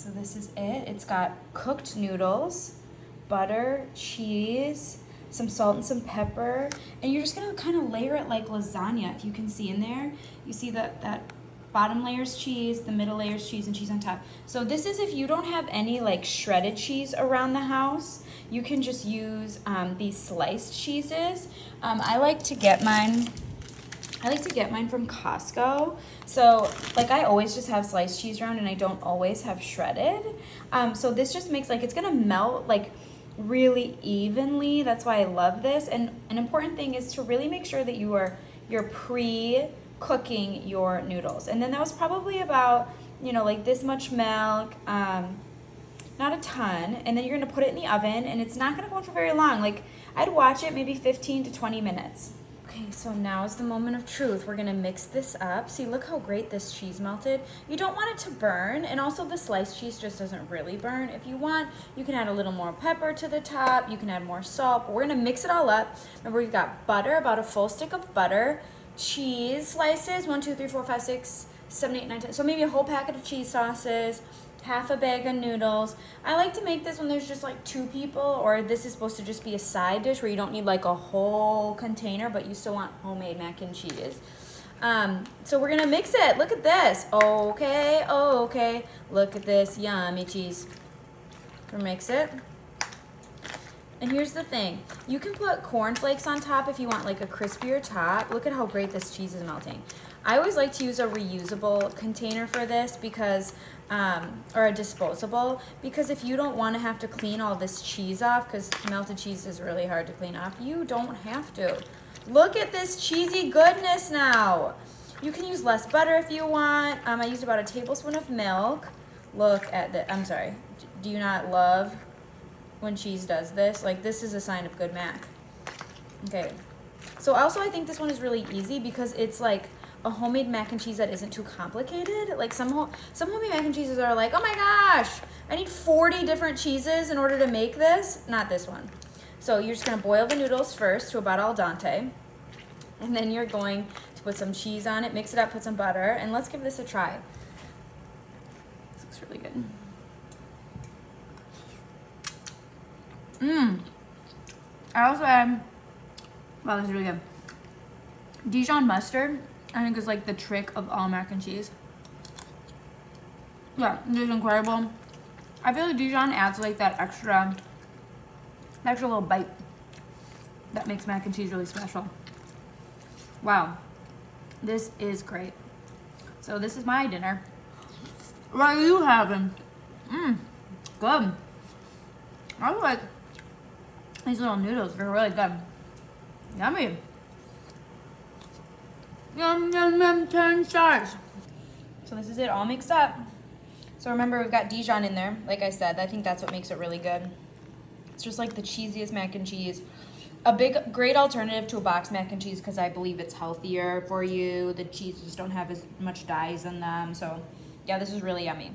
So this is it. It's got cooked noodles, butter, cheese, some salt and some pepper, and you're just gonna kind of layer it like lasagna. If you can see in there, you see that bottom layer's cheese, the middle layer's cheese, and cheese on top. So this is if you don't have any like shredded cheese around the house, you can just use these sliced cheeses. I like to get mine from Costco. So like I always just have sliced cheese around and I don't always have shredded. So this just makes like, it's gonna melt like really evenly. That's why I love this. And an important thing is to really make sure that you're pre-cooking your noodles. And then that was probably about, you know, like this much milk, not a ton. And then you're gonna put it in the oven and it's not gonna go on for very long. Like I'd watch it maybe 15 to 20 minutes. Okay, so now is the moment of truth. We're gonna mix this up. See, look how great this cheese melted. You don't want it to burn, and also the sliced cheese just doesn't really burn. If you want, you can add a little more pepper to the top, you can add more salt, but we're gonna mix it all up. Remember, we've got butter, about a full stick of butter, cheese slices, 1, 2, 3, 4, 5, 6, 7, 8, 9, 10. So maybe a whole packet of cheese sauces, half a bag of noodles. I like to make this when there's just like 2 people, or this is supposed to just be a side dish where you don't need like a whole container, but you still want homemade mac and cheese. So we're gonna mix it. Look at this. Okay, okay. Look at this yummy cheese. We'll mix it. And here's the thing. You can put cornflakes on top if you want like a crispier top. Look at how great this cheese is melting. I always like to use a reusable container for this because, or a disposable, because if you don't want to have to clean all this cheese off, because melted cheese is really hard to clean off, you don't have to. Look at this cheesy goodness now. You can use less butter if you want. I used about a tablespoon of milk. Look at the, I'm sorry, do you not love when cheese does this? Like, this is a sign of good mac. Okay, so also I think this one is really easy because it's like a homemade mac and cheese that isn't too complicated. Like some homemade mac and cheeses are like, oh my gosh, I need 40 different cheeses in order to make this. Not this one. So you're just gonna boil the noodles first to about al dente, and then you're going to put some cheese on it, mix it up, put some butter, and let's give this a try. This looks really good. I also add, wow, this is really good, Dijon mustard. I think is like the trick of all mac and cheese. Yeah, it is incredible. I feel like Dijon adds like that extra little bite that makes mac and cheese really special. Wow, this is great. So this is my dinner. What are you having? Good. I like these little noodles. They're really good. Yummy. Yum, yum, yum, 10 stars. So this is it all mixed up. So remember, we've got Dijon in there. Like I said, I think that's what makes it really good. It's just like the cheesiest mac and cheese. A great alternative to a box mac and cheese because I believe it's healthier for you. The cheeses don't have as much dyes in them. So yeah, this is really yummy.